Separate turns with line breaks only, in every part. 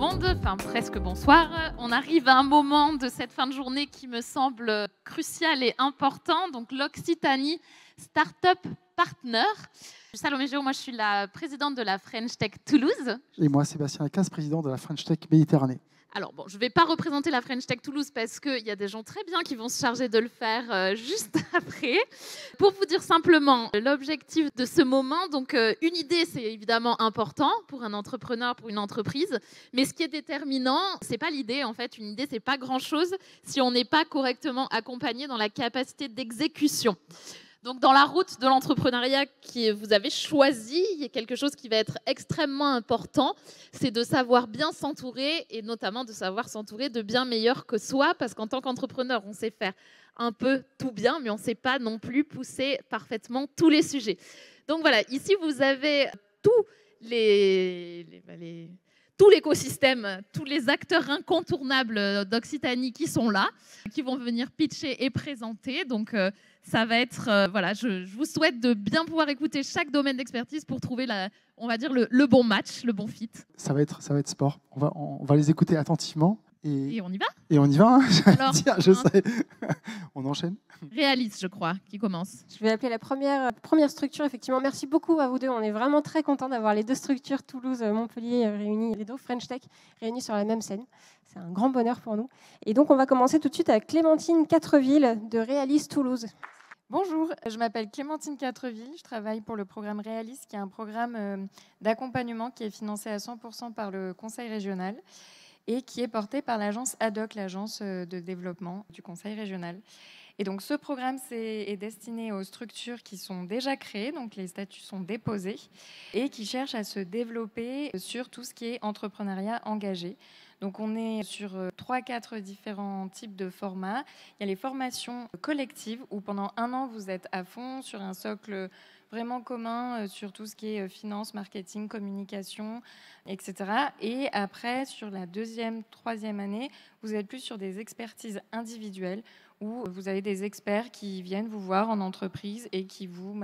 monde, enfin presque bonsoir. On arrive à un moment de cette fin de journée qui me semble crucial et important, donc l'Occitanie Startup Partner. Salomé Géo, moi je suis la présidente de la French Tech Toulouse.
Et moi, Sébastien Lacasse, président de la French Tech Méditerranée.
Alors bon, je ne vais pas représenter la French Tech Toulouse parce qu'il y a des gens très bien qui vont se charger de le faire juste après. Pour vous dire simplement l'objectif de ce moment, donc une idée c'est évidemment important pour un entrepreneur, pour une entreprise, mais ce qui est déterminant, c'est pas l'idée en fait. Une idée c'est pas grand chose si on n'est pas correctement accompagné dans la capacité d'exécution. Donc, dans la route de l'entrepreneuriat que vous avez choisi, il y a quelque chose qui va être extrêmement important, c'est de savoir bien s'entourer et notamment de savoir s'entourer de bien meilleurs que soi, parce qu'en tant qu'entrepreneur, on sait faire un peu tout bien, mais on ne sait pas non plus pousser parfaitement tous les sujets. Donc voilà, ici, vous avez tout l'écosystème, tous les acteurs incontournables d'Occitanie qui sont là, qui vont venir pitcher et présenter. Donc, ça va être, voilà, je vous souhaite de bien pouvoir écouter chaque domaine d'expertise pour trouver, on va dire, le bon match, le bon fit.
Ça va être sport. On va les écouter attentivement.
Et on y va.
Et on y va, hein,
alors,
dire, je sais. On enchaîne.
Réalise, je crois, qui commence.
Je vais appeler la première structure, effectivement. Merci beaucoup à vous deux. On est vraiment très contents d'avoir les deux structures, Toulouse, Montpellier réunies, les deux French Tech réunies sur la même scène. C'est un grand bonheur pour nous. Et donc, on va commencer tout de suite avec Clémentine Quatreville de Réalise Toulouse.
Bonjour, je m'appelle Clémentine Quatreville, je travaille pour le programme Réalis, qui est un programme d'accompagnement qui est financé à 100% par le Conseil régional et qui est porté par l'agence ADOC, l'agence de développement du Conseil régional. Et donc ce programme est destiné aux structures qui sont déjà créées, donc les statuts sont déposés, et qui cherchent à se développer sur tout ce qui est entrepreneuriat engagé. Donc on est sur 3-4 différents types de formats. Il y a les formations collectives où pendant 1 an vous êtes à fond sur un socle vraiment commun sur tout ce qui est finance, marketing, communication, etc. Et après, sur la 2e, 3e année, vous êtes plus sur des expertises individuelles où vous avez des experts qui viennent vous voir en entreprise et qui vous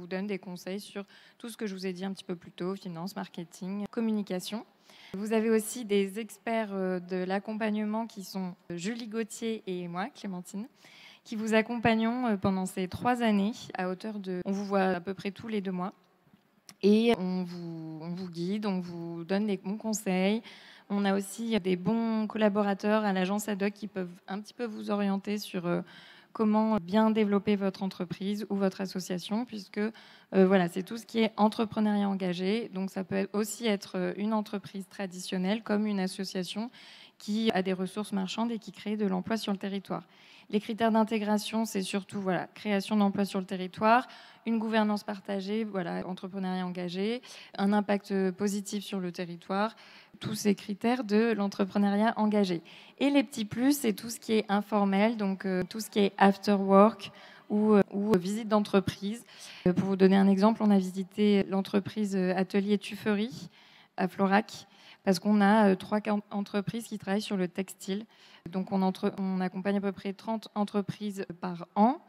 donnent des conseils sur tout ce que je vous ai dit un petit peu plus tôt, finance, marketing, communication. Vous avez aussi des experts de l'accompagnement qui sont Julie Gauthier et moi, Clémentine, qui vous accompagnons pendant ces 3 années à hauteur de... On vous voit à peu près tous les 2 mois et on vous guide, on vous donne des bons conseils. On a aussi des bons collaborateurs à l'agence ADOC qui peuvent un petit peu vous orienter sur comment bien développer votre entreprise ou votre association, puisque voilà, c'est tout ce qui est entrepreneuriat engagé. Donc ça peut aussi être une entreprise traditionnelle comme une association qui a des ressources marchandes et qui crée de l'emploi sur le territoire. Les critères d'intégration, c'est surtout voilà, création d'emplois sur le territoire, une gouvernance partagée, voilà, entrepreneuriat engagé, un impact positif sur le territoire, tous ces critères de l'entrepreneuriat engagé. Et les petits plus, c'est tout ce qui est informel, donc tout ce qui est after work ou visite d'entreprise. Pour vous donner un exemple, on a visité l'entreprise Atelier Tufferie à Florac, parce qu'on a 3 entreprises qui travaillent sur le textile. Donc on accompagne à peu près 30 entreprises par an.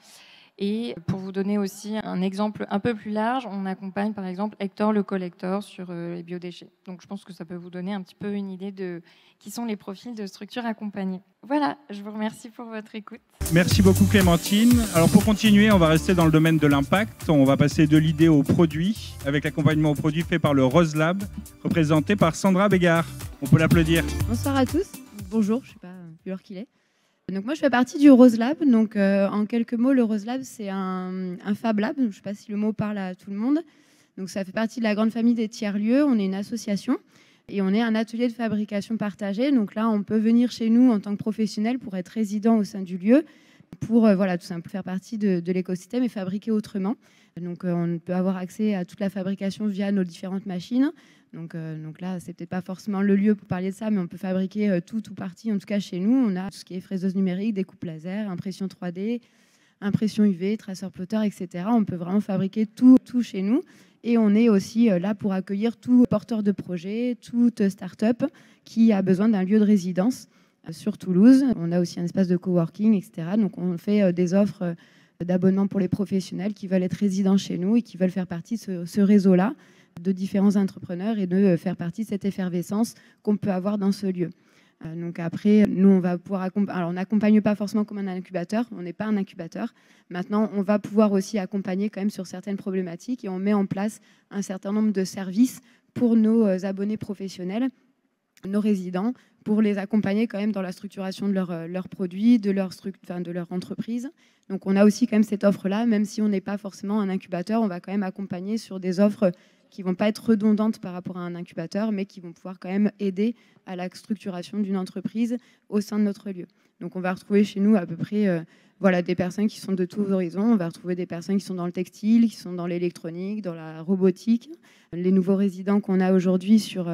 Et pour vous donner aussi un exemple un peu plus large, on accompagne par exemple Hector le collector sur les biodéchets. Donc je pense que ça peut vous donner un petit peu une idée de qui sont les profils de structures accompagnées. Voilà, je vous remercie pour votre écoute.
Merci beaucoup Clémentine. Alors pour continuer, on va rester dans le domaine de l'impact. On va passer de l'idée au produit, avec l'accompagnement au produit fait par le Rose Lab, représenté par Sandra Bégard. On peut l'applaudir.
Bonsoir à tous. Bonjour, je ne sais pas plus l'heure qu'il est. Donc moi, je fais partie du Rose Lab. Donc, en quelques mots, le Rose Lab, c'est un Fab Lab. Je ne sais pas si le mot parle à tout le monde. Donc, ça fait partie de la grande famille des tiers-lieux. On est une association et on est un atelier de fabrication partagé. Donc là, on peut venir chez nous en tant que professionnel pour être résident au sein du lieu, pour voilà, tout simplement faire partie de l'écosystème et fabriquer autrement. Donc, on peut avoir accès à toute la fabrication via nos différentes machines. Donc là, c'est peut-être pas forcément le lieu pour parler de ça, mais on peut fabriquer tout partie. En tout cas, chez nous, on a tout ce qui est fraiseuse numérique, découpe laser, impression 3D, impression UV, traceur plotter, etc. On peut vraiment fabriquer tout chez nous. Et on est aussi là pour accueillir tout porteur de projet, toute start-up qui a besoin d'un lieu de résidence sur Toulouse. On a aussi un espace de coworking, etc. Donc on fait des offres d'abonnement pour les professionnels qui veulent être résidents chez nous et qui veulent faire partie de ce réseau-là de différents entrepreneurs et de faire partie de cette effervescence qu'on peut avoir dans ce lieu. Donc après, nous, on va pouvoir alors on n'accompagne pas forcément comme un incubateur, on n'est pas un incubateur. Maintenant, on va pouvoir aussi accompagner quand même sur certaines problématiques et on met en place un certain nombre de services pour nos abonnés professionnels, nos résidents, pour les accompagner quand même dans la structuration de leurs produits, de leur entreprise. Donc on a aussi quand même cette offre-là, même si on n'est pas forcément un incubateur, on va quand même accompagner sur des offres qui ne vont pas être redondantes par rapport à un incubateur, mais qui vont pouvoir quand même aider à la structuration d'une entreprise au sein de notre lieu. Donc on va retrouver chez nous à peu près des personnes qui sont de tous horizons. On va retrouver des personnes qui sont dans le textile, qui sont dans l'électronique, dans la robotique. Les nouveaux résidents qu'on a aujourd'hui sur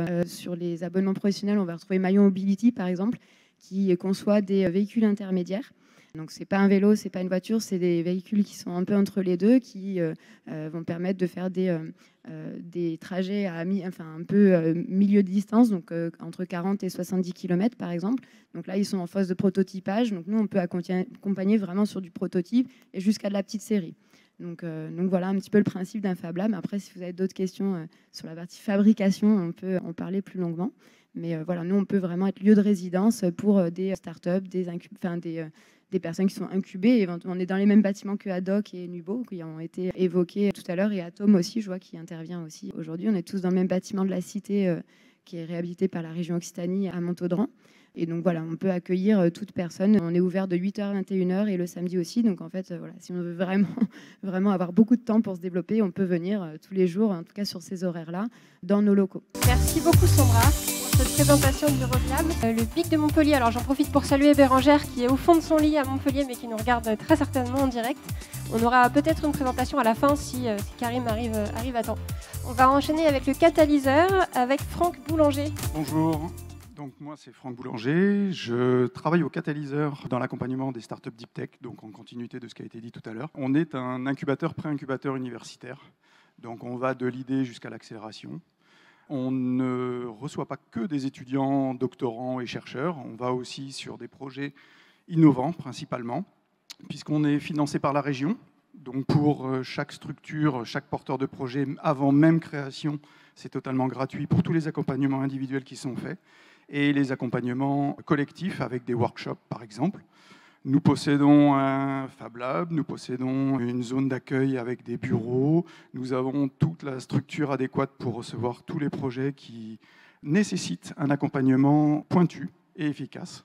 les abonnements professionnels, on va retrouver Maillon Mobility, par exemple, qui conçoit des véhicules intermédiaires. Donc, ce n'est pas un vélo, ce n'est pas une voiture, c'est des véhicules qui sont un peu entre les deux, qui vont permettre de faire des trajets à un peu milieu de distance, donc entre 40 et 70 km, par exemple. Donc là, ils sont en phase de prototypage. Donc, nous, on peut accompagner vraiment sur du prototype et jusqu'à de la petite série. Donc voilà un petit peu le principe d'un Fab Lab. Après, si vous avez d'autres questions sur la partie fabrication, on peut en parler plus longuement. Mais nous, on peut vraiment être lieu de résidence pour des startups, des personnes qui sont incubées. On est dans les mêmes bâtiments que Haddock et Nubo, qui ont été évoqués tout à l'heure, et Atom aussi, je vois, qui intervient aussi aujourd'hui. On est tous dans le même bâtiment de la Cité, qui est réhabilité par la région Occitanie à Montaudran. Et donc voilà, on peut accueillir toute personne. On est ouvert de 8h à 21h et le samedi aussi. Donc en fait, si on veut vraiment avoir beaucoup de temps pour se développer, on peut venir tous les jours, en tout cas sur ces horaires-là, dans nos locaux.
Merci beaucoup Sandra pour cette présentation du Roslab. Le BIC de Montpellier, alors j'en profite pour saluer Bérangère qui est au fond de son lit à Montpellier mais qui nous regarde très certainement en direct. On aura peut-être une présentation à la fin si Karim arrive à temps. On va enchaîner avec le catalyseur avec Franck Boulanger.
Bonjour. Donc moi, c'est Franck Boulanger. Je travaille au catalyseur dans l'accompagnement des startups Deep Tech, donc en continuité de ce qui a été dit tout à l'heure. On est un incubateur, pré-incubateur universitaire. Donc on va de l'idée jusqu'à l'accélération. On ne reçoit pas que des étudiants, doctorants et chercheurs. On va aussi sur des projets innovants principalement, puisqu'on est financé par la région. Donc pour chaque structure, chaque porteur de projet, avant même création, c'est totalement gratuit pour tous les accompagnements individuels qui sont faits et les accompagnements collectifs avec des workshops par exemple. Nous possédons un Fab Lab, nous possédons une zone d'accueil avec des bureaux, nous avons toute la structure adéquate pour recevoir tous les projets qui nécessitent un accompagnement pointu et efficace.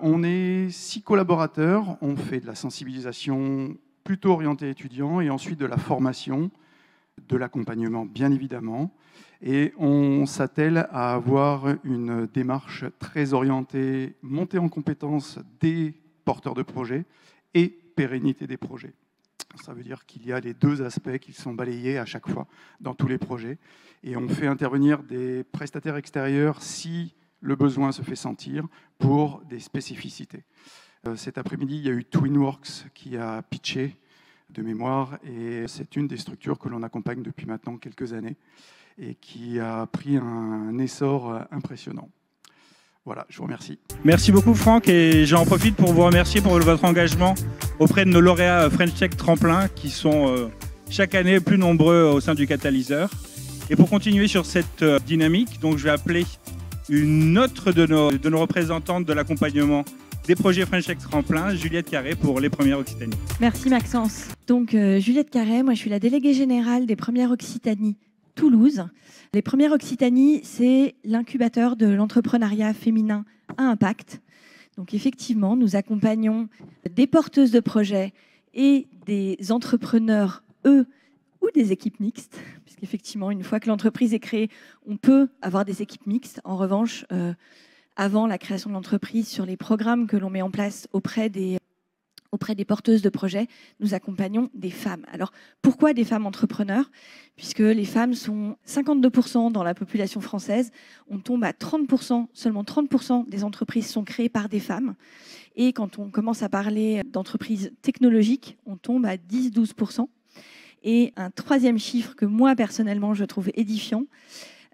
On est 6 collaborateurs, on fait de la sensibilisation plutôt orientée étudiant et ensuite de la formation, de l'accompagnement bien évidemment. Et on s'attelle à avoir une démarche très orientée, montée en compétences des porteurs de projets et pérennité des projets. Ça veut dire qu'il y a les deux aspects qui sont balayés à chaque fois dans tous les projets. Et on fait intervenir des prestataires extérieurs si le besoin se fait sentir pour des spécificités. Cet après-midi, il y a eu Twinworks qui a pitché de mémoire et c'est une des structures que l'on accompagne depuis maintenant quelques années et qui a pris un essor impressionnant. Voilà, je vous remercie.
Merci beaucoup Franck et j'en profite pour vous remercier pour votre engagement auprès de nos lauréats French Tech Tremplin qui sont chaque année plus nombreux au sein du catalyseur. Et pour continuer sur cette dynamique, donc je vais appeler une autre de nos représentantes de l'accompagnement des projets French Tech Tremplin, Juliette Carré pour les Premières Occitanie.
Merci Maxence. Donc Juliette Carré, moi je suis la déléguée générale des Premières Occitanie Toulouse. Les Premières Occitanie, c'est l'incubateur de l'entrepreneuriat féminin à impact. Donc effectivement, nous accompagnons des porteuses de projets et des entrepreneurs, eux, ou des équipes mixtes, puisqu'effectivement, une fois que l'entreprise est créée, on peut avoir des équipes mixtes. En revanche, avant la création de l'entreprise, sur les programmes que l'on met en place auprès des porteuses de projets, nous accompagnons des femmes. Alors, pourquoi des femmes entrepreneurs ? Puisque les femmes sont 52% dans la population française, on tombe à 30%, seulement 30% des entreprises sont créées par des femmes. Et quand on commence à parler d'entreprises technologiques, on tombe à 10-12%. Et un troisième chiffre que moi, personnellement, je trouve édifiant,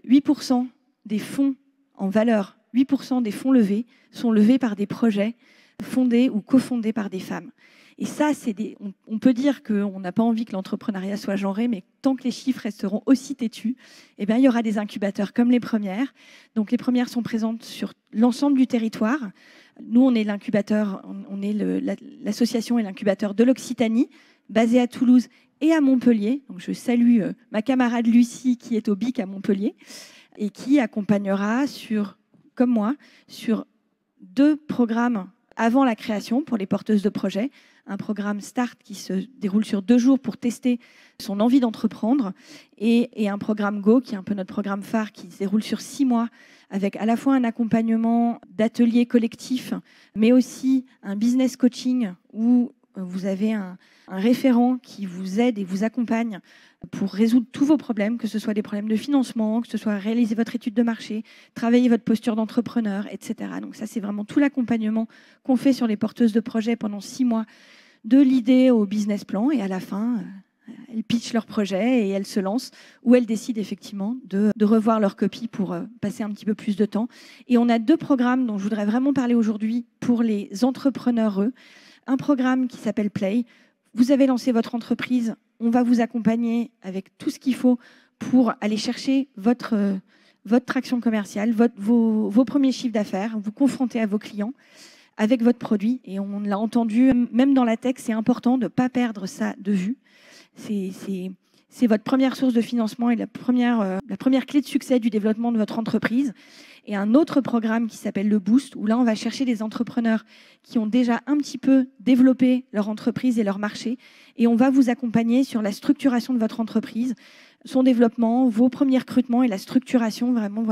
8% des fonds en valeur, 8% des fonds levés sont levés par des projets fondés ou cofondés par des femmes. Et ça, on peut dire qu'on n'a pas envie que l'entrepreneuriat soit genré, mais tant que les chiffres resteront aussi têtus, eh bien, il y aura des incubateurs comme les premières. Donc les premières sont présentes sur l'ensemble du territoire. Nous, on est l'incubateur, on est l'association et l'incubateur de l'Occitanie, basé à Toulouse et à Montpellier. Donc je salue ma camarade Lucie qui est au BIC à Montpellier et qui accompagnera comme moi, sur 2 programmes avant la création pour les porteuses de projets. Un programme START qui se déroule sur 2 jours pour tester son envie d'entreprendre et un programme GO qui est un peu notre programme phare qui se déroule sur 6 mois avec à la fois un accompagnement d'ateliers collectifs mais aussi un business coaching où vous avez un référent qui vous aide et vous accompagne pour résoudre tous vos problèmes, que ce soit des problèmes de financement, que ce soit réaliser votre étude de marché, travailler votre posture d'entrepreneur, etc. Donc ça, c'est vraiment tout l'accompagnement qu'on fait sur les porteuses de projets pendant 6 mois, de l'idée au business plan. Et à la fin, elles pitchent leur projet et elles se lancent, ou elles décident effectivement de revoir leur copie pour passer un petit peu plus de temps. Et on a 2 programmes dont je voudrais vraiment parler aujourd'hui pour les entrepreneurs. Un programme qui s'appelle Play. Vous avez lancé votre entreprise, on va vous accompagner avec tout ce qu'il faut pour aller chercher votre traction commerciale, vos premiers chiffres d'affaires, vous confronter à vos clients avec votre produit. Et on l'a entendu, même dans la tech, c'est important de ne pas perdre ça de vue. C'est votre première source de financement et la première clé de succès du développement de votre entreprise. Et un autre programme qui s'appelle le Boost, où là, on va chercher des entrepreneurs qui ont déjà un petit peu développé leur entreprise et leur marché. Et on va vous accompagner sur la structuration de votre entreprise, son développement, vos premiers recrutements et la structuration vraiment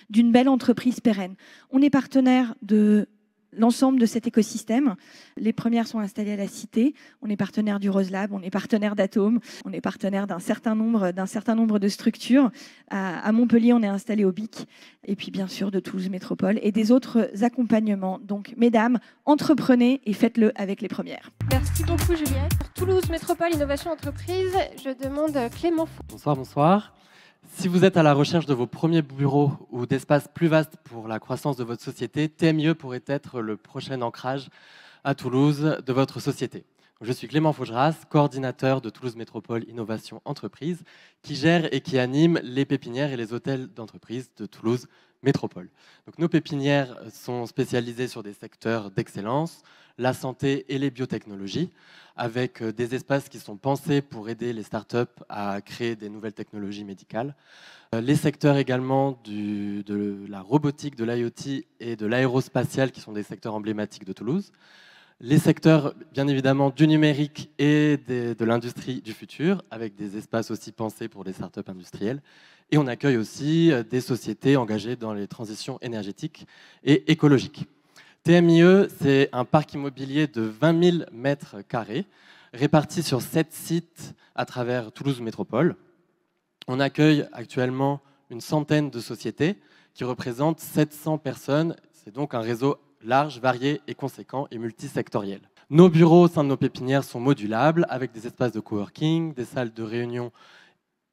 d'une belle entreprise pérenne. On est partenaire de l'ensemble de cet écosystème. Les premières sont installées à la Cité. On est partenaire du Rose Lab, on est partenaire d'Atome, on est partenaire d'un certain nombre de structures. À Montpellier, on est installé au BIC, et puis bien sûr de Toulouse Métropole et des autres accompagnements. Donc, mesdames, entreprenez et faites-le avec les premières.
Merci beaucoup, Juliette. Pour Toulouse Métropole Innovation Entreprise, je demande Clément Faux.
Bonsoir, bonsoir. Si vous êtes à la recherche de vos premiers bureaux ou d'espaces plus vastes pour la croissance de votre société, TMIE pourrait être le prochain ancrage à Toulouse de votre société. Je suis Clément Faugeras, coordinateur de Toulouse Métropole Innovation Entreprise, qui gère et qui anime les pépinières et les hôtels d'entreprise de Toulouse Métropole. Donc, nos pépinières sont spécialisées sur des secteurs d'excellence, la santé et les biotechnologies, avec des espaces qui sont pensés pour aider les startups à créer des nouvelles technologies médicales. Les secteurs également de la robotique, de l'IoT et de l'aérospatial, qui sont des secteurs emblématiques de Toulouse. Les secteurs, bien évidemment, du numérique et de l'industrie du futur, avec des espaces aussi pensés pour les startups industrielles. Et on accueille aussi des sociétés engagées dans les transitions énergétiques et écologiques. TMIE, c'est un parc immobilier de 20 000 mètres carrés, réparti sur 7 sites à travers Toulouse Métropole. On accueille actuellement une centaine de sociétés qui représentent 700 personnes. C'est donc un réseau large, varié et conséquent et multisectoriel. Nos bureaux au sein de nos pépinières sont modulables, avec des espaces de coworking, des salles de réunion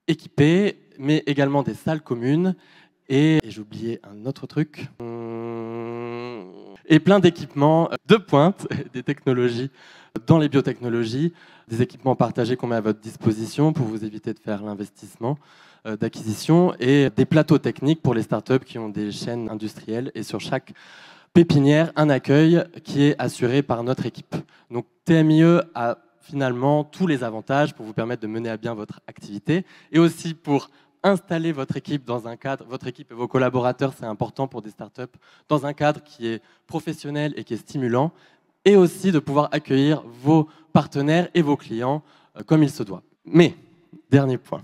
équipées, mais également des salles communes. Et j'ai oublié un autre truc. Et plein d'équipements de pointe, des technologies dans les biotechnologies, des équipements partagés qu'on met à votre disposition pour vous éviter de faire l'investissement d'acquisition et des plateaux techniques pour les startups qui ont des chaînes industrielles et sur chaque pépinière, un accueil qui est assuré par notre équipe. Donc TMIE a finalement tous les avantages pour vous permettre de mener à bien votre activité et aussi pour installer votre équipe dans un cadre, votre équipe et vos collaborateurs, c'est important pour des startups, dans un cadre qui est professionnel et qui est stimulant, et aussi de pouvoir accueillir vos partenaires et vos clients comme il se doit. Mais, dernier point,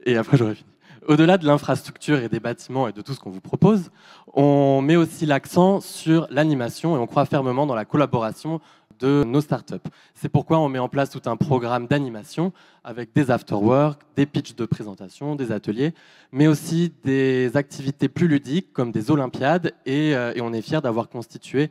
et après j'aurai fini. Au-delà de l'infrastructure et des bâtiments et de tout ce qu'on vous propose, on met aussi l'accent sur l'animation et on croit fermement dans la collaboration de nos startups. C'est pourquoi on met en place tout un programme d'animation avec des afterwork, des pitchs de présentation, des ateliers, mais aussi des activités plus ludiques comme des olympiades et on est fiers d'avoir constitué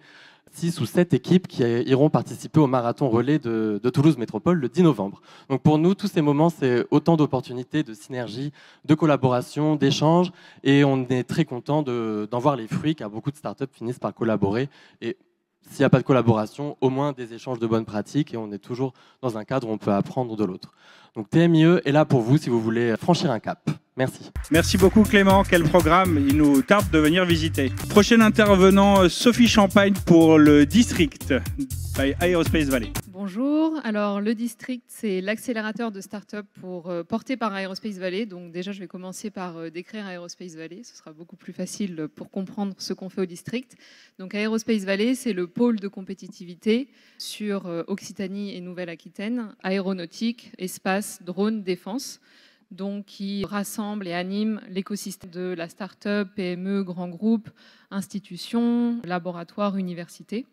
6 ou 7 équipes qui iront participer au marathon relais de Toulouse Métropole le 10 novembre. Donc pour nous, tous ces moments, c'est autant d'opportunités, de synergie, de collaboration, d'échange, et on est très content d'en voir les fruits, car beaucoup de startups finissent par collaborer, et s'il n'y a pas de collaboration, au moins des échanges de bonnes pratiques, et on est toujours dans un cadre où on peut apprendre de l'autre. Donc TMIE est là pour vous si vous voulez franchir un cap. Merci.
Merci beaucoup Clément, quel programme, il nous tarde de venir visiter. Prochain intervenant, Sophie Champagne pour le District by Aerospace Valley.
Bonjour, alors le District, c'est l'accélérateur de start-up porté par Aerospace Valley. Donc déjà, je vais commencer par décrire Aerospace Valley, ce sera beaucoup plus facile pour comprendre ce qu'on fait au District. Donc Aerospace Valley, c'est le pôle de compétitivité sur Occitanie et Nouvelle-Aquitaine, aéronautique, espace, drone, défense. Donc, qui rassemble et anime l'écosystème de la start-up, PME, grands groupes, institutions, laboratoires, universités.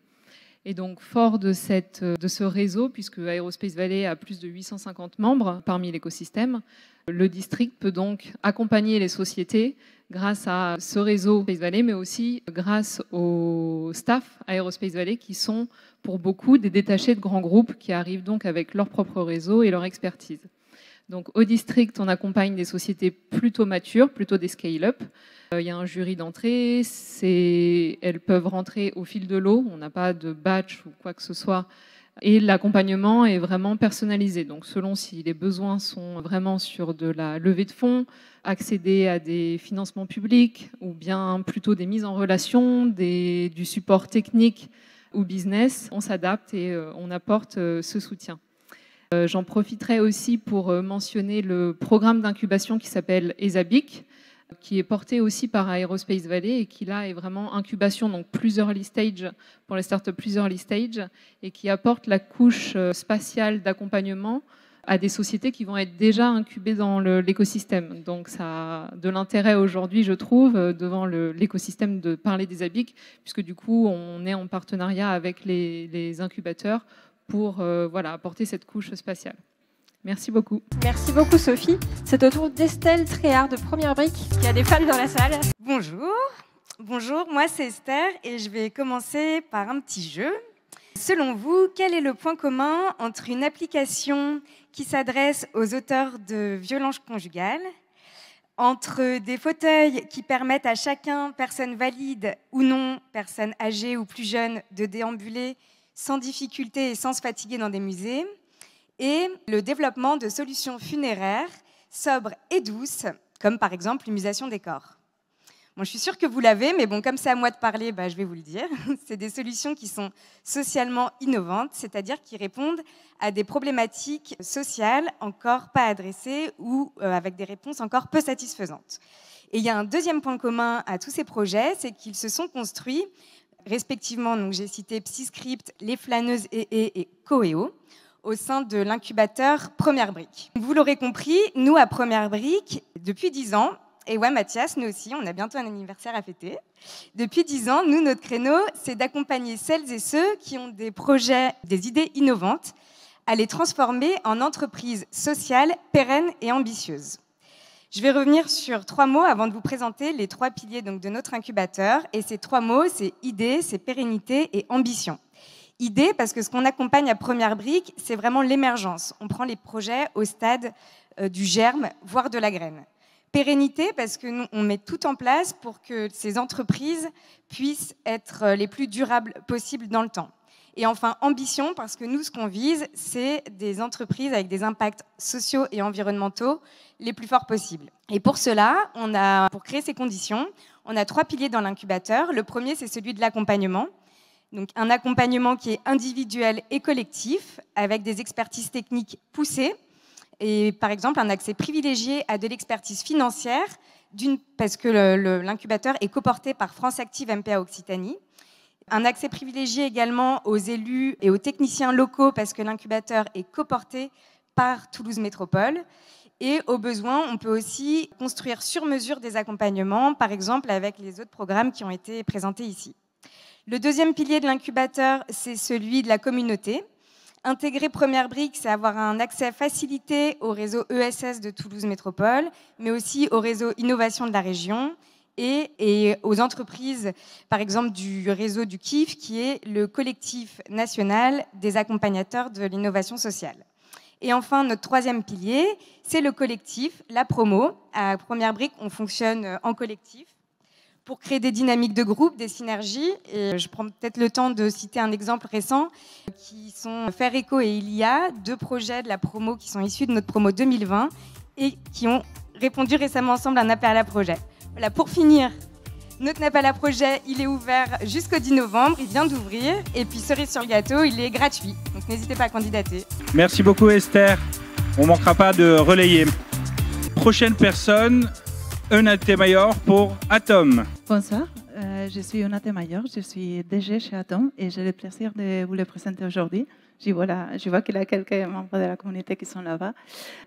Et donc, fort de ce réseau, puisque Aerospace Valley a plus de 850 membres parmi l'écosystème, le district peut donc accompagner les sociétés grâce à ce réseau Aerospace Valley, mais aussi grâce au staff Aerospace Valley, qui sont pour beaucoup des détachés de grands groupes qui arrivent donc avec leur propre réseau et leur expertise. Donc, au district, on accompagne des sociétés plutôt matures, plutôt des scale-up. Il y a un jury d'entrée, elles peuvent rentrer au fil de l'eau, on n'a pas de batch ou quoi que ce soit. Et l'accompagnement est vraiment personnalisé. Donc, selon si les besoins sont vraiment sur de la levée de fonds, accéder à des financements publics, ou bien plutôt des mises en relation, du support technique ou business, on s'adapte et on apporte ce soutien. J'en profiterai aussi pour mentionner le programme d'incubation qui s'appelle ESABIC, qui est porté aussi par Aerospace Valley et qui là est vraiment incubation, donc plus early stage pour les startups plus early stage, et qui apporte la couche spatiale d'accompagnement à des sociétés qui vont être déjà incubées dans l'écosystème. Donc ça a de l'intérêt aujourd'hui, je trouve, devant l'écosystème de parler d'ESABIC, puisque du coup on est en partenariat avec les incubateurs pour apporter cette couche spatiale. Merci beaucoup.
Merci beaucoup Sophie. C'est au tour d'Estelle Tréhard de Première Brique, qui a des fans dans la salle.
Bonjour, moi c'est Esther et je vais commencer par un petit jeu. Selon vous, quel est le point commun entre une application qui s'adresse aux auteurs de violences conjugales, entre des fauteuils qui permettent à chacun, personne valide ou non, personne âgée ou plus jeune, de déambuler sans difficulté et sans se fatiguer dans des musées, et le développement de solutions funéraires sobres et douces, comme par exemple l'humusation des corps. Bon, je suis sûre que vous l'avez, mais bon, comme c'est à moi de parler, je vais vous le dire. C'est des solutions qui sont socialement innovantes, c'est-à-dire qui répondent à des problématiques sociales encore pas adressées ou avec des réponses encore peu satisfaisantes. Et il y a un deuxième point commun à tous ces projets, c'est qu'ils se sont construits respectivement, donc j'ai cité Psyscript, Les Flâneuses et Coeo, au sein de l'incubateur Première Brique. Vous l'aurez compris, nous à Première Brique, depuis 10 ans, et ouais Mathias, nous aussi, on a bientôt un anniversaire à fêter. Depuis 10 ans, nous, notre créneau, c'est d'accompagner celles et ceux qui ont des projets, des idées innovantes, à les transformer en entreprises sociales, pérennes et ambitieuses. Je vais revenir sur 3 mots avant de vous présenter les 3 piliers donc, de notre incubateur. Et ces 3 mots, c'est idée, c'est pérennité et ambition. Idée, parce que ce qu'on accompagne à Première Brique, c'est vraiment l'émergence. On prend les projets au stade du germe, voire de la graine. Pérennité, parce que nous, on met tout en place pour que ces entreprises puissent être les plus durables possibles dans le temps. Et enfin, ambition, parce que nous, ce qu'on vise, c'est des entreprises avec des impacts sociaux et environnementaux les plus forts possibles. Et pour cela, pour créer ces conditions, on a 3 piliers dans l'incubateur. Le premier, c'est celui de l'accompagnement. Donc, un accompagnement qui est individuel et collectif, avec des expertises techniques poussées, et par exemple, un accès privilégié à de l'expertise financière, parce que l'incubateur est coporté par France Active MPA Occitanie. Un accès privilégié également aux élus et aux techniciens locaux parce que l'incubateur est coporté par Toulouse Métropole. Et au besoin, on peut aussi construire sur mesure des accompagnements, par exemple avec les autres programmes qui ont été présentés ici. Le deuxième pilier de l'incubateur, c'est celui de la communauté. Intégrer Première Brique, c'est avoir un accès facilité au réseau ESS de Toulouse Métropole, mais aussi au réseau Innovation de la région, et aux entreprises, par exemple du réseau du KIF, qui est le collectif national des accompagnateurs de l'innovation sociale. Et enfin, notre 3e pilier, c'est le collectif, la promo. À Première Brique, on fonctionne en collectif pour créer des dynamiques de groupe, des synergies. Et je prends peut-être le temps de citer un exemple récent qui sont Faire Écho et Ilia, 2 projets de la promo qui sont issus de notre promo 2020 et qui ont répondu récemment ensemble à un appel à projet. Voilà, pour finir, notre appel à projet, il est ouvert jusqu'au 10 novembre, il vient d'ouvrir. Et puis cerise sur le gâteau, il est gratuit. Donc n'hésitez pas à candidater.
Merci beaucoup Esther. On ne manquera pas de relayer. Prochaine personne, Eunate Mayor pour Atom.
Bonsoir, je suis Eunate Mayor, je suis DG chez Atom et j'ai le plaisir de vous le présenter aujourd'hui. Je vois qu'il y a quelques membres de la communauté qui sont là-bas.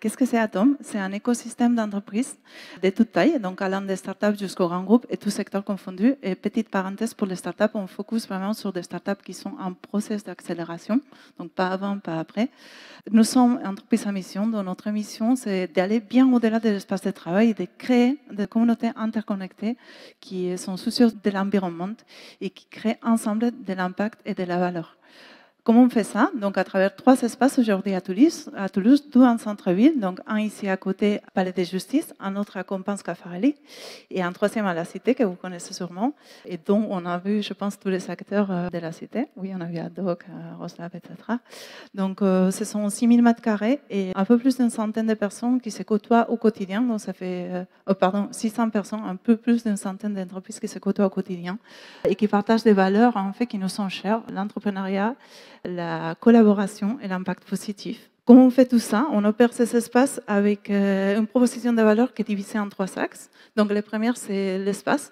Qu'est-ce que c'est Atom? C'est un écosystème d'entreprises de toute taille, donc allant des startups jusqu'au grand groupe et tout secteur confondu. Et petite parenthèse pour les startups, on focus vraiment sur des startups qui sont en process d'accélération, donc pas avant, pas après. Nous sommes une entreprise à mission, dont notre mission, c'est d'aller bien au-delà de l'espace de travail et de créer des communautés interconnectées qui sont soucieuses de l'environnement et qui créent ensemble de l'impact et de la valeur. Comment on fait ça? Donc, à travers 3 espaces aujourd'hui à Toulouse, 2 en centre-ville, donc un ici à côté, Palais de Justice, un autre à Compense Caffarelli, et un 3e à la Cité, que vous connaissez sûrement, et dont on a vu, je pense, tous les acteurs de la Cité. Oui, on a vu Adoc, Roslab, etc. Donc, ce sont 6000 m² et un peu plus d'une centaine de personnes qui se côtoient au quotidien. Donc, ça fait, 600 personnes, un peu plus d'une centaine d'entreprises qui se côtoient au quotidien et qui partagent des valeurs, en fait, qui nous sont chères, l'entrepreneuriat, la collaboration et l'impact positif. Comment on fait tout ça? On opère ces espaces avec une proposition de valeur qui est divisée en 3 axes. Donc, le premier, c'est l'espace,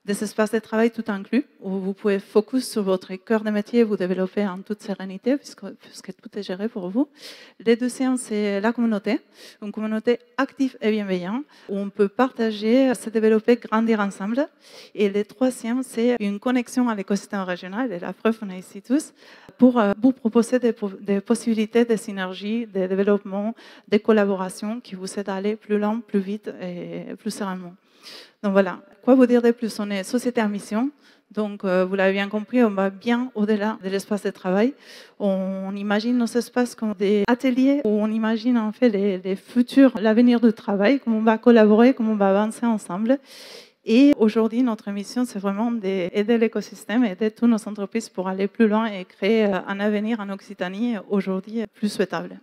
des espaces de travail tout inclus, où vous pouvez focus sur votre cœur de métier et vous développer en toute sérénité, puisque tout est géré pour vous. Le deuxième, c'est la communauté, une communauté active et bienveillante, où on peut partager, se développer, grandir ensemble. Et le troisième, c'est une connexion à l'écosystème régional, et la preuve, on est ici tous, pour vous proposer des possibilités de synergie, de développement, de collaboration qui vous aident à aller plus loin, plus vite et plus sereinement. Donc voilà, quoi vous dire de plus? On est société à mission, donc vous l'avez bien compris, on va bien au-delà de l'espace de travail. On imagine nos espaces comme des ateliers où on imagine en fait les futurs, l'avenir du travail, comment on va collaborer, comment on va avancer ensemble. Et aujourd'hui, notre mission, c'est vraiment d'aider l'écosystème, aider toutes nos entreprises pour aller plus loin et créer un avenir en Occitanie aujourd'hui plus souhaitable.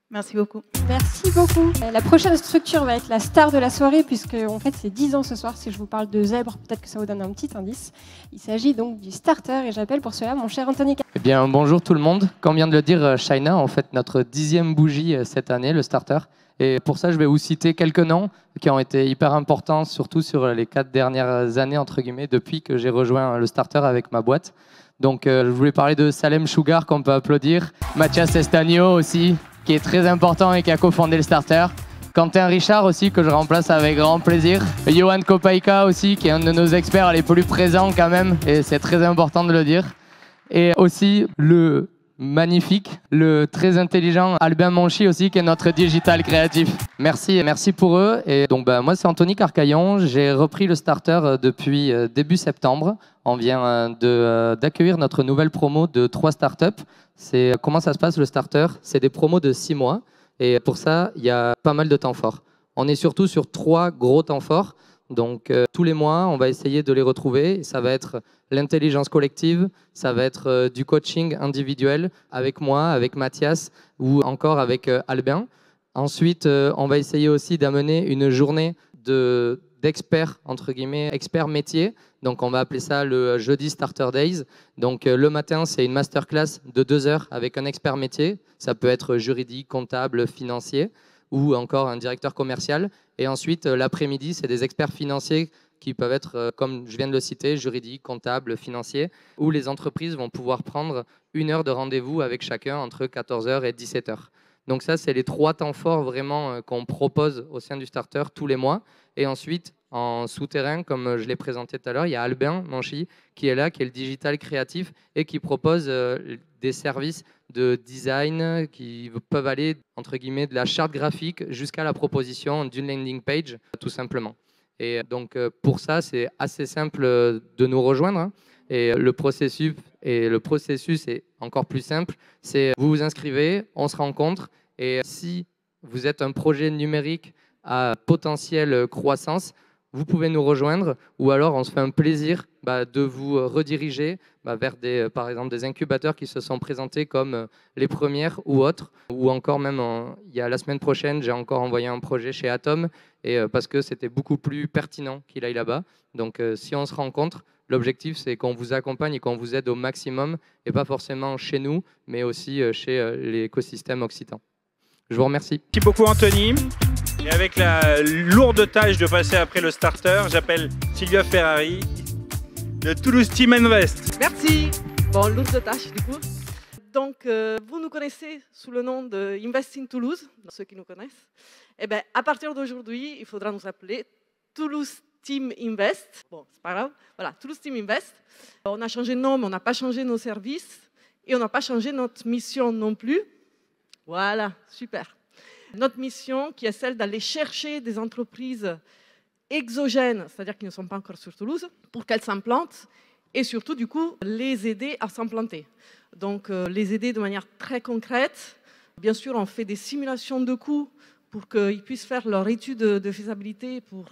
Merci beaucoup.
Merci beaucoup. La prochaine structure va être la star de la soirée, puisque en fait c'est 10 ans ce soir. Si je vous parle de zèbre, peut-être que ça vous donne un petit indice. Il s'agit donc du starter et j'appelle pour cela mon cher Anthony.
Eh bien, bonjour tout le monde. Comme vient de le dire Shaina, en fait notre 10e bougie cette année, le starter. Et pour ça, je vais vous citer quelques noms qui ont été hyper importants, surtout sur les 4 dernières années, entre guillemets, depuis que j'ai rejoint le starter avec ma boîte. Donc, je voulais parler de Salem Sugar, qu'on peut applaudir. Mathias Estagno aussi, qui est très important et qui a cofondé le starter. Quentin Richard aussi, que je remplace avec grand plaisir. Johan Kopaika aussi, qui est un de nos experts les plus présents quand même, et c'est très important de le dire. Et aussi le magnifique, le très intelligent Albin Monchi aussi, qui est notre digital créatif. Merci pour eux. Et donc moi c'est Anthony Carcaillon, j'ai repris le starter depuis début septembre. On vient d'accueillir notre nouvelle promo de 3 startups. Comment ça se passe le starter? C'est des promos de 6 mois et pour ça il y a pas mal de temps forts. On est surtout sur 3 gros temps forts. Donc tous les mois, on va essayer de les retrouver. Ça va être l'intelligence collective, ça va être du coaching individuel avec moi, avec Mathias ou encore avec Albin. Ensuite, on va essayer aussi d'amener une journée d'experts, entre guillemets, experts métiers. Donc on va appeler ça le jeudi Starter Days. Donc le matin, c'est une masterclass de 2 heures avec un expert métier. Ça peut être juridique, comptable, financier ou encore un directeur commercial. Et ensuite, l'après-midi, c'est des experts financiers qui peuvent être, comme je viens de le citer, juridiques, comptables, financiers, où les entreprises vont pouvoir prendre 1 heure de rendez-vous avec chacun entre 14h et 17h. Donc ça, c'est les 3 temps forts vraiment qu'on propose au sein du starter tous les mois. Et ensuite, en souterrain, comme je l'ai présenté tout à l'heure, il y a Albin Manchi qui est là, qui est le digital créatif et qui propose des services de design qui peuvent aller, entre guillemets, de la charte graphique jusqu'à la proposition d'une landing page, tout simplement. Et donc, pour ça, c'est assez simple de nous rejoindre. Et le processus est encore plus simple. C'est vous vous inscrivez, on se rencontre. Et si vous êtes un projet numérique à potentielle croissance, vous pouvez nous rejoindre, ou alors on se fait un plaisir de vous rediriger vers par exemple des incubateurs qui se sont présentés comme les premières ou autres, ou encore même il y a la semaine prochaine, j'ai encore envoyé un projet chez Atom, et parce que c'était beaucoup plus pertinent qu'il aille là-bas. Donc si on se rencontre, l'objectif c'est qu'on vous accompagne et qu'on vous aide au maximum, et pas forcément chez nous, mais aussi chez l'écosystème occitan. Je vous remercie.
Merci beaucoup Anthony. Et avec la lourde tâche de passer après le starter, j'appelle Sylvia Ferrari de Toulouse Team Invest.
Merci. Bon, lourde tâche du coup. Donc, vous nous connaissez sous le nom de Invest in Toulouse, ceux qui nous connaissent. Eh bien, à partir d'aujourd'hui, il faudra nous appeler Toulouse Team Invest. Bon, c'est pas grave. Voilà, Toulouse Team Invest. On a changé de nom, mais on n'a pas changé nos services et on n'a pas changé notre mission non plus. Voilà, super. Notre mission qui est celle d'aller chercher des entreprises exogènes, c'est-à-dire qui ne sont pas encore sur Toulouse, pour qu'elles s'implantent et surtout, du coup, les aider à s'implanter. Donc, les aider de manière très concrète. Bien sûr, on fait des simulations de coûts pour qu'ils puissent faire leur étude de faisabilité, pour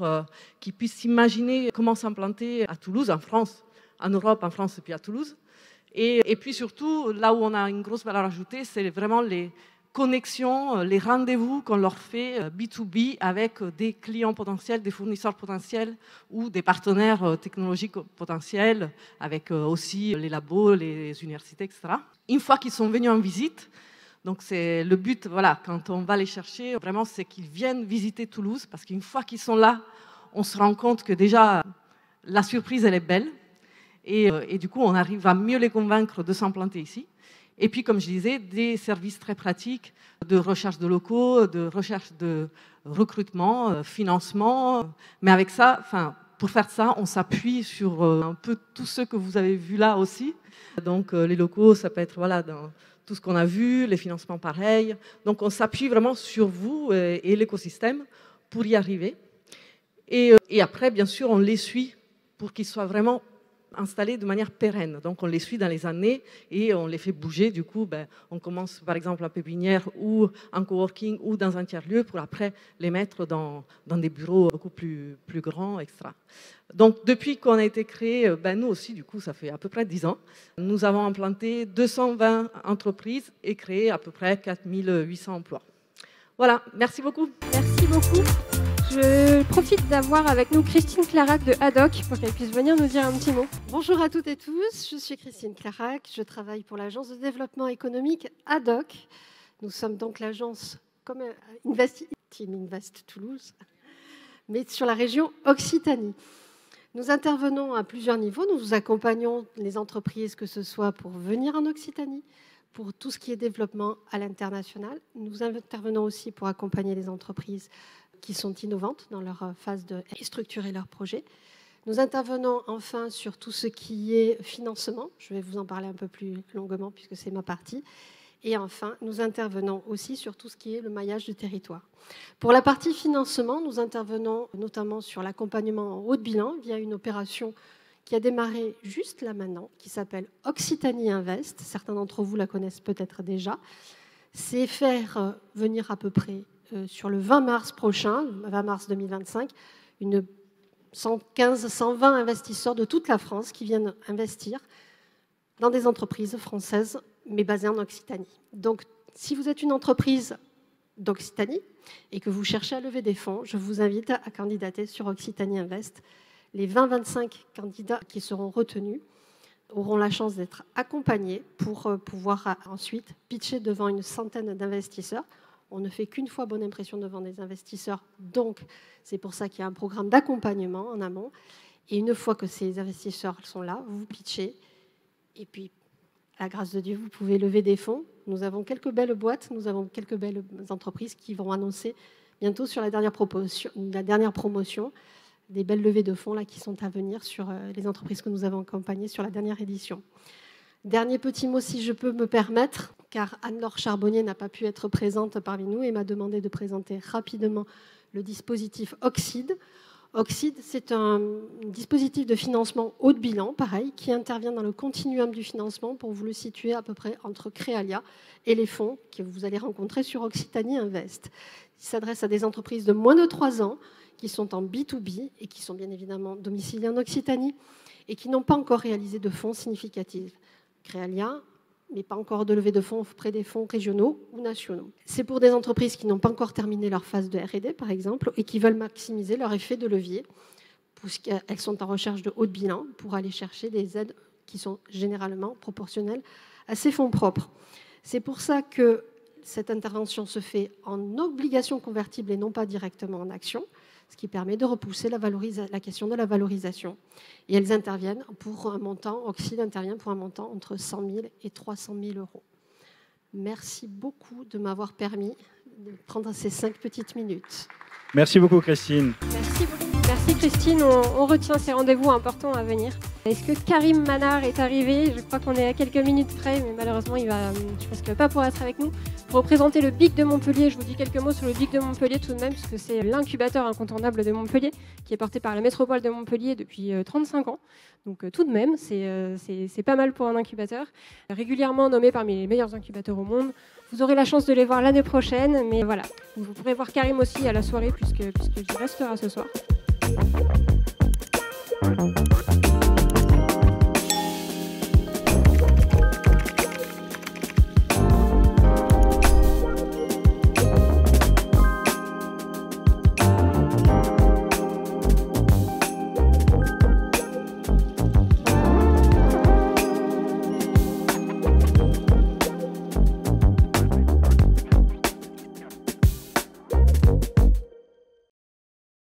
qu'ils puissent s'imaginer comment s'implanter à Toulouse, en France, en Europe, en France et puis à Toulouse. Et puis surtout, là où on a une grosse valeur ajoutée, c'est vraiment les connexions, les rendez-vous qu'on leur fait B2B avec des clients potentiels, des fournisseurs potentiels ou des partenaires technologiques potentiels, avec aussi les labos, les universités, etc. Une fois qu'ils sont venus en visite, donc c'est le but, voilà, quand on va les chercher, vraiment, c'est qu'ils viennent visiter Toulouse, parce qu'une fois qu'ils sont là, on se rend compte que déjà, la surprise, elle est belle, et du coup, on arrive à mieux les convaincre de s'implanter ici. Et puis, comme je disais, des services très pratiques de recherche de locaux, de recherche de recrutement, financement. Mais avec ça, pour faire ça, on s'appuie sur un peu tous ceux que vous avez vus là aussi. Donc, les locaux, ça peut être voilà, dans tout ce qu'on a vu, les financements pareils. Donc, on s'appuie vraiment sur vous et l'écosystème pour y arriver. Et après, bien sûr, on les suit pour qu'ils soient vraiment installés de manière pérenne. Donc on les suit dans les années et on les fait bouger. Du coup, on commence par exemple en pépinière ou en coworking ou dans un tiers-lieu pour après les mettre dans des bureaux beaucoup plus grands, etc. Donc depuis qu'on a été créé, nous aussi, du coup, ça fait à peu près 10 ans, nous avons implanté 220 entreprises et créé à peu près 4800 emplois. Voilà, merci beaucoup.
Merci beaucoup. Je profite d'avoir avec nous Christine Clarac de Haddock pour qu'elle puisse venir nous dire un petit mot.
Bonjour à toutes et tous, je suis Christine Clarac, je travaille pour l'agence de développement économique Haddock. Nous sommes donc l'agence comme Team Invest Toulouse, mais sur la région Occitanie. Nous intervenons à plusieurs niveaux, nous accompagnons les entreprises, que ce soit pour venir en Occitanie, pour tout ce qui est développement à l'international. Nous intervenons aussi pour accompagner les entreprises qui sont innovantes dans leur phase de structurer leurs projets. Nous intervenons enfin sur tout ce qui est financement. Je vais vous en parler un peu plus longuement puisque c'est ma partie. Et enfin, nous intervenons aussi sur tout ce qui est le maillage du territoire. Pour la partie financement, nous intervenons notamment sur l'accompagnement en haut de bilan via une opération qui a démarré juste là maintenant, qui s'appelle Occitanie Invest. Certains d'entre vous la connaissent peut-être déjà. C'est faire venir à peu près sur le 20 mars prochain, 20 mars 2025, 115-120 investisseurs de toute la France qui viennent investir dans des entreprises françaises, mais basées en Occitanie. Donc, si vous êtes une entreprise d'Occitanie et que vous cherchez à lever des fonds, je vous invite à candidater sur Occitanie Invest. Les 20-25 candidats qui seront retenus auront la chance d'être accompagnés pour pouvoir ensuite pitcher devant une centaine d'investisseurs. On ne fait qu'une fois bonne impression devant des investisseurs, donc c'est pour ça qu'il y a un programme d'accompagnement en amont. Et une fois que ces investisseurs sont là, vous pitchez, et puis, à la grâce de Dieu, vous pouvez lever des fonds. Nous avons quelques belles boîtes, nous avons quelques belles entreprises qui vont annoncer bientôt sur la dernière promotion des belles levées de fonds là, qui sont à venir sur les entreprises que nous avons accompagnées sur la dernière édition. Dernier petit mot, si je peux me permettre, car Anne-Laure Charbonnier n'a pas pu être présente parmi nous et m'a demandé de présenter rapidement le dispositif Occide. Occide, c'est un dispositif de financement haut de bilan, pareil, qui intervient dans le continuum du financement pour vous le situer à peu près entre Créalia et les fonds que vous allez rencontrer sur Occitanie Invest. Il s'adresse à des entreprises de moins de 3 ans qui sont en B2B et qui sont bien évidemment domiciliés en Occitanie et qui n'ont pas encore réalisé de fonds significatifs. Créalia, mais pas encore de levée de fonds auprès des fonds régionaux ou nationaux. C'est pour des entreprises qui n'ont pas encore terminé leur phase de R&D, par exemple, et qui veulent maximiser leur effet de levier, puisqu'elles sont en recherche de haut de bilan pour aller chercher des aides qui sont généralement proportionnelles à ces fonds propres. C'est pour ça que cette intervention se fait en obligation convertible et non pas directement en action, ce qui permet de repousser la question de la valorisation. Et elles interviennent pour un montant, Oxide intervient pour un montant entre 100 000 et 300 000 euros. Merci beaucoup de m'avoir permis de prendre ces 5 petites minutes.
Merci beaucoup, Christine.
Merci beaucoup. Merci Christine, on retient ces rendez-vous importants à venir. Est-ce que Karim Manard est arrivé? Je crois qu'on est à quelques minutes près, mais malheureusement, je pense qu'il ne va pas pouvoir être avec nous. Pour représenter le BIC de Montpellier, je vous dis quelques mots sur le BIC de Montpellier tout de même, parce que c'est l'incubateur incontournable de Montpellier, qui est porté par la métropole de Montpellier depuis 35 ans. Donc tout de même, c'est pas mal pour un incubateur. Régulièrement nommé parmi les meilleurs incubateurs au monde. Vous aurez la chance de les voir l'année prochaine, mais voilà. Vous pourrez voir Karim aussi à la soirée, puisqu'il restera ce soir.